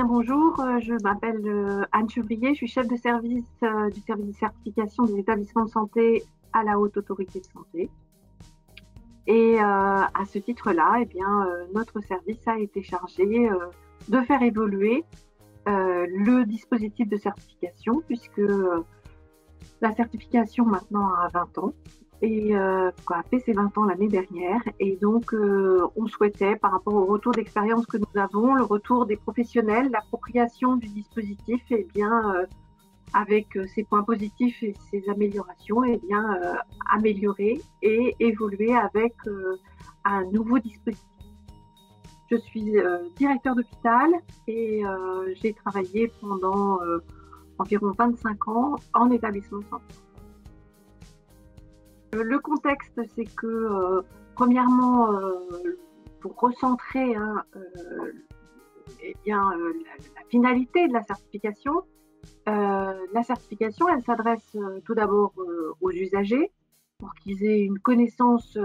bonjour, je m'appelle Anne Chevrier, je suis chef de service du service de certification des établissements de santé à la Haute Autorité de Santé. Et à ce titre-là, notre service a été chargé de faire évoluer le dispositif de certification, puisque la certification maintenant a 20 ans. Et a fait ses 20 ans l'année dernière, et donc on souhaitait, par rapport au retour d'expérience que nous avons, le retour des professionnels, l'appropriation du dispositif, avec ses points positifs et ses améliorations, améliorer et évoluer avec un nouveau dispositif. Je suis directeur d'hôpital et j'ai travaillé pendant environ 25 ans en établissement de santé. Le contexte, c'est que, premièrement, pour recentrer la finalité de la certification, elle s'adresse tout d'abord aux usagers pour qu'ils aient une connaissance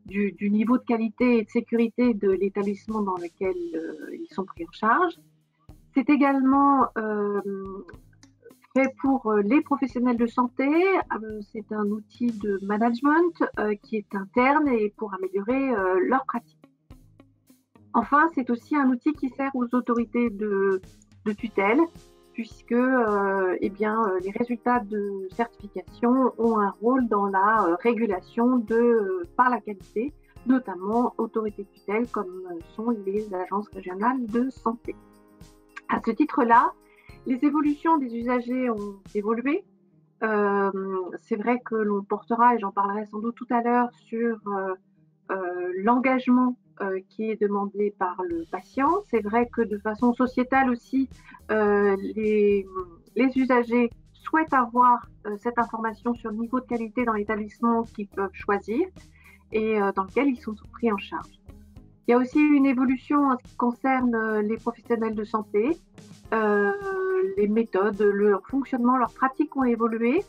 du niveau de qualité et de sécurité de l'établissement dans lequel ils sont pris en charge. C'est également fait pour les professionnels de santé, c'est un outil de management qui est interne et pour améliorer leur pratique. Enfin, c'est aussi un outil qui sert aux autorités de tutelle, puisque les résultats de certification ont un rôle dans la régulation par la qualité, notamment autorités de tutelle comme sont les agences régionales de santé. À ce titre-là, les évolutions des usagers ont évolué. C'est vrai que l'on portera, et j'en parlerai sans doute tout à l'heure, sur l'engagement qui est demandé par le patient. C'est vrai que de façon sociétale aussi, les usagers souhaitent avoir cette information sur le niveau de qualité dans l'établissement qu'ils peuvent choisir et dans lequel ils sont pris en charge. Il y a aussi une évolution en ce qui concerne les professionnels de santé. Les méthodes, leur fonctionnement, leurs pratiques ont évolué.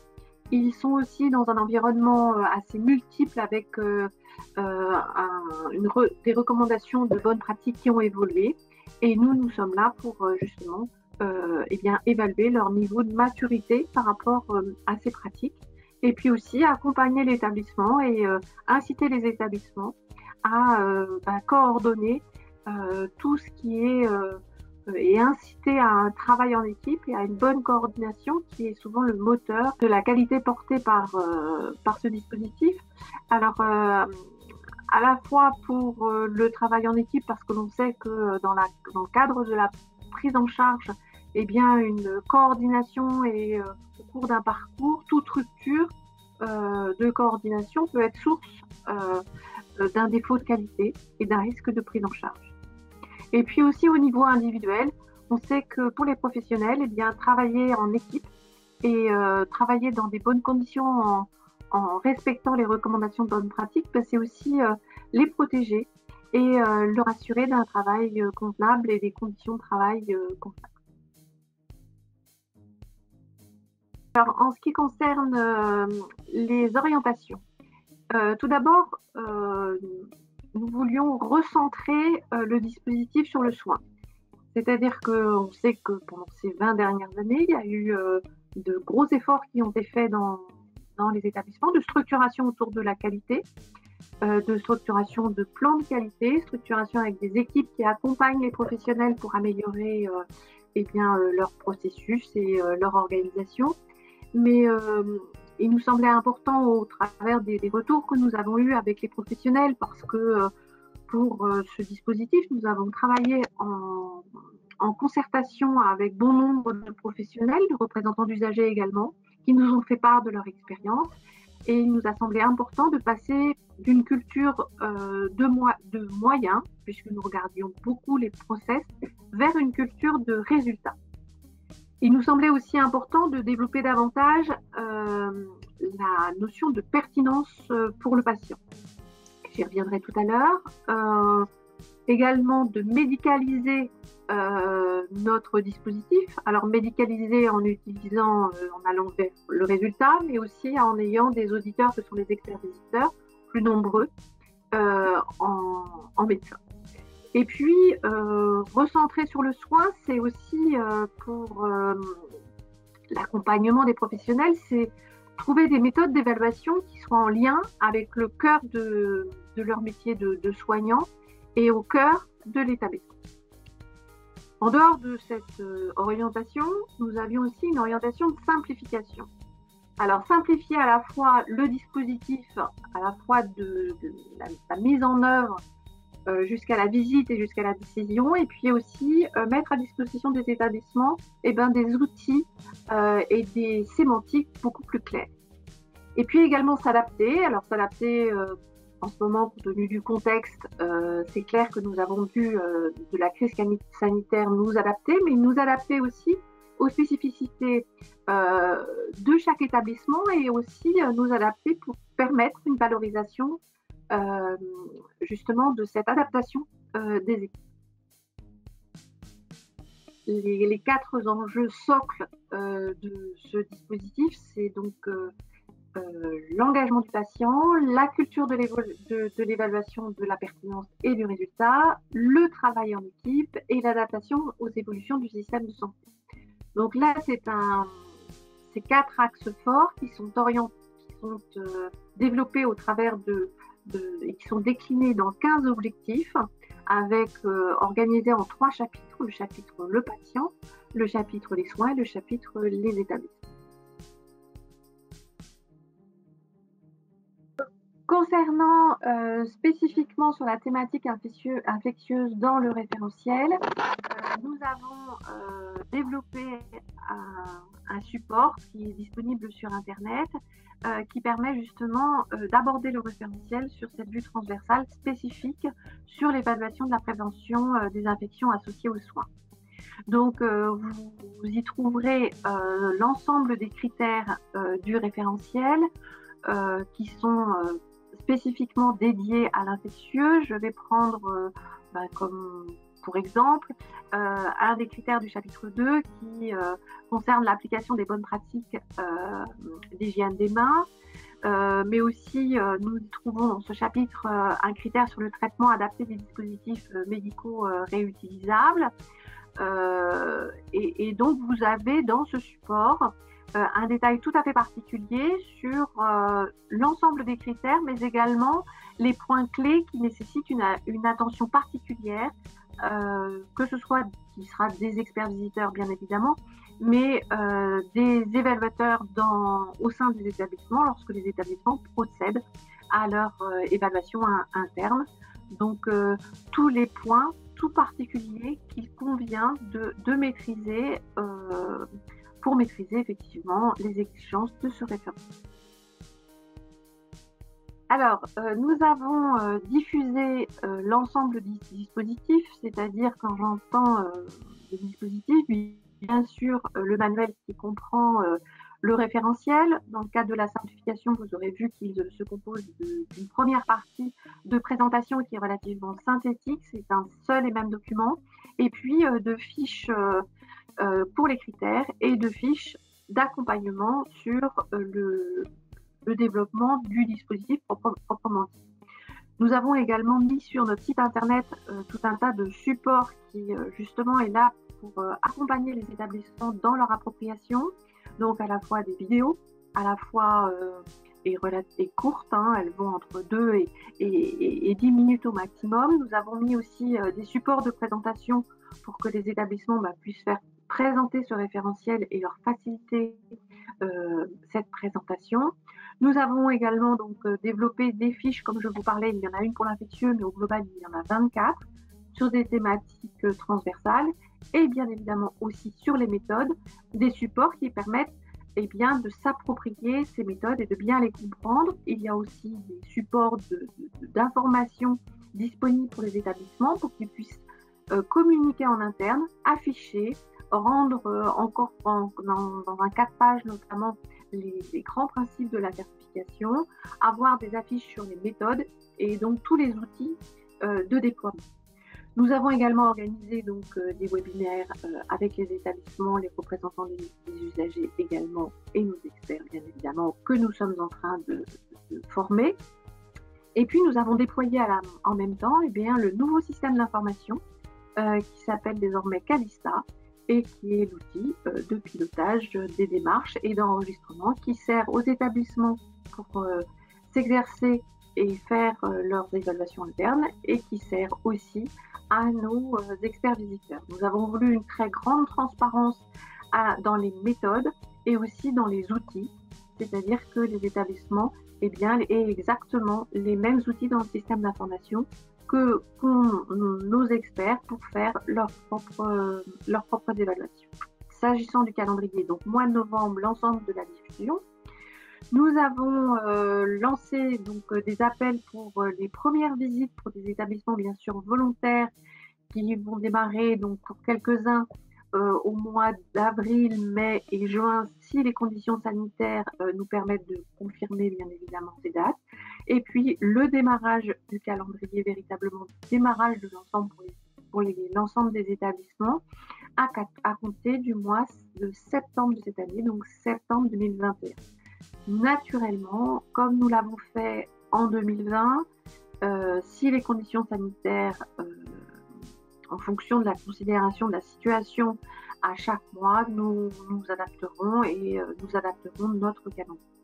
Ils sont aussi dans un environnement assez multiple avec des recommandations de bonnes pratiques qui ont évolué. Et nous sommes là pour justement évaluer leur niveau de maturité par rapport à ces pratiques. Et puis aussi accompagner l'établissement et inciter les établissements à coordonner tout ce qui est et inciter à un travail en équipe et à une bonne coordination qui est souvent le moteur de la qualité portée par ce dispositif. Alors, à la fois pour le travail en équipe, parce que l'on sait que dans le cadre de la prise en charge, une coordination et au cours d'un parcours, toute rupture de coordination peut être source d'un défaut de qualité et d'un risque de prise en charge. Et puis aussi au niveau individuel, on sait que pour les professionnels, travailler en équipe et travailler dans des bonnes conditions en respectant les recommandations de bonne pratique, c'est aussi les protéger et leur assurer d'un travail convenable et des conditions de travail convenables. Alors, en ce qui concerne les orientations, tout d'abord, nous voulions recentrer le dispositif sur le soin. C'est-à-dire qu'on sait que pendant ces 20 dernières années, il y a eu de gros efforts qui ont été faits dans les établissements, de structuration autour de la qualité, de structuration de plans de qualité, structuration avec des équipes qui accompagnent les professionnels pour améliorer leur processus et leur organisation. Mais il nous semblait important, au travers des retours que nous avons eus avec les professionnels, parce que pour ce dispositif, nous avons travaillé en concertation avec bon nombre de professionnels, de représentants d'usagers également, qui nous ont fait part de leur expérience. Et il nous a semblé important de passer d'une culture de moyens, puisque nous regardions beaucoup les process, vers une culture de résultats. Il nous semblait aussi important de développer davantage la notion de pertinence pour le patient. J'y reviendrai tout à l'heure. Également de médicaliser notre dispositif. Alors médicaliser en utilisant, en allant vers le résultat, mais aussi en ayant des auditeurs, que sont les experts visiteurs, plus nombreux en médecins. Et puis, recentrer sur le soin, c'est aussi pour l'accompagnement des professionnels, c'est trouver des méthodes d'évaluation qui soient en lien avec le cœur de leur métier de soignant et au cœur de l'établissement. En dehors de cette orientation, nous avions aussi une orientation de simplification. Alors, simplifier à la fois le dispositif, à la fois de la mise en œuvre jusqu'à la visite et jusqu'à la décision, et puis aussi mettre à disposition des établissements des outils et des sémantiques beaucoup plus claires. Et puis également s'adapter. Alors s'adapter en ce moment, compte tenu du contexte, c'est clair que nous avons dû de la crise sanitaire nous adapter, mais nous adapter aussi aux spécificités de chaque établissement et aussi nous adapter pour permettre une valorisation justement de cette adaptation des équipes. Les 4 enjeux socles de ce dispositif, c'est donc l'engagement du patient, la culture de l'évaluation de la pertinence et du résultat, le travail en équipe et l'adaptation aux évolutions du système de santé. Donc là, c'est 4 axes forts qui sont développés au travers et qui sont déclinés dans 15 objectifs, avec organisés en 3 chapitres, le chapitre le patient, le chapitre les soins et le chapitre les établissements. Concernant spécifiquement sur la thématique infectieuse dans le référentiel, nous avons développé un support qui est disponible sur Internet qui permet justement d'aborder le référentiel sur cette vue transversale spécifique sur l'évaluation de la prévention des infections associées aux soins. Donc, vous y trouverez l'ensemble des critères du référentiel qui sont spécifiquement dédiés à l'infectieux. Je vais prendre comme pour exemple un des critères du chapitre 2 qui concerne l'application des bonnes pratiques d'hygiène des mains. Mais aussi, nous trouvons dans ce chapitre un critère sur le traitement adapté des dispositifs médicaux réutilisables. Et donc, vous avez dans ce support un détail tout à fait particulier sur l'ensemble des critères, mais également les points clés qui nécessitent une attention particulière, que ce soit qui sera des experts visiteurs bien évidemment, mais des évaluateurs au sein des établissements lorsque les établissements procèdent à leur évaluation interne. Donc tous les points tout particuliers qu'il convient de maîtriser pour maîtriser effectivement les exigences de ce référentiel. Alors, nous avons diffusé l'ensemble du dispositif, c'est-à-dire quand j'entends le dispositif, bien sûr le manuel qui comprend le référentiel. Dans le cadre de la simplification, vous aurez vu qu'il se compose d'une première partie de présentation qui est relativement synthétique, c'est un seul et même document, et puis de fiches pour les critères et de fiches d'accompagnement sur le développement du dispositif proprement dit. Nous avons également mis sur notre site internet tout un tas de supports qui justement est là pour accompagner les établissements dans leur appropriation, donc à la fois des vidéos, à la fois et courtes, hein, elles vont entre 2 et 10 minutes au maximum. Nous avons mis aussi des supports de présentation pour que les établissements puissent faire présenter ce référentiel et leur faciliter cette présentation. Nous avons également donc développé des fiches, comme je vous parlais, il y en a une pour l'infectieux, mais au global, il y en a 24, sur des thématiques transversales, et bien évidemment aussi sur les méthodes, des supports qui permettent de s'approprier ces méthodes et de bien les comprendre. Il y a aussi des supports d'information disponibles pour les établissements pour qu'ils puissent communiquer en interne, afficher, rendre encore dans un 4 pages notamment les grands principes de la certification, avoir des affiches sur les méthodes et donc tous les outils de déploiement. Nous avons également organisé donc des webinaires avec les établissements, les représentants des usagers également et nos experts bien évidemment que nous sommes en train de former. Et puis, nous avons déployé en même temps eh bien, le nouveau système d'information qui s'appelle désormais Calista et qui est l'outil de pilotage des démarches et d'enregistrement qui sert aux établissements pour s'exercer et faire leurs évaluations internes et qui sert aussi à nos experts visiteurs. Nous avons voulu une très grande transparence dans les méthodes et aussi dans les outils, c'est-à-dire que les établissements aient exactement les mêmes outils dans le système d'information qu'ont nos experts pour faire leurs propres évaluations. S'agissant du calendrier, donc mois de novembre, l'ensemble de la diffusion, nous avons lancé donc des appels pour les premières visites pour des établissements bien sûr volontaires qui vont démarrer donc pour quelques-uns au mois d'avril, mai et juin si les conditions sanitaires nous permettent de confirmer bien évidemment ces dates. Et puis le démarrage du calendrier, véritablement démarrage de l'ensemble pour l'ensemble des établissements à compter du mois de septembre de cette année, donc septembre 2021. Naturellement, comme nous l'avons fait en 2020, si les conditions sanitaires, en fonction de la considération de la situation à chaque mois, nous adapterons et nous adapterons notre calendrier.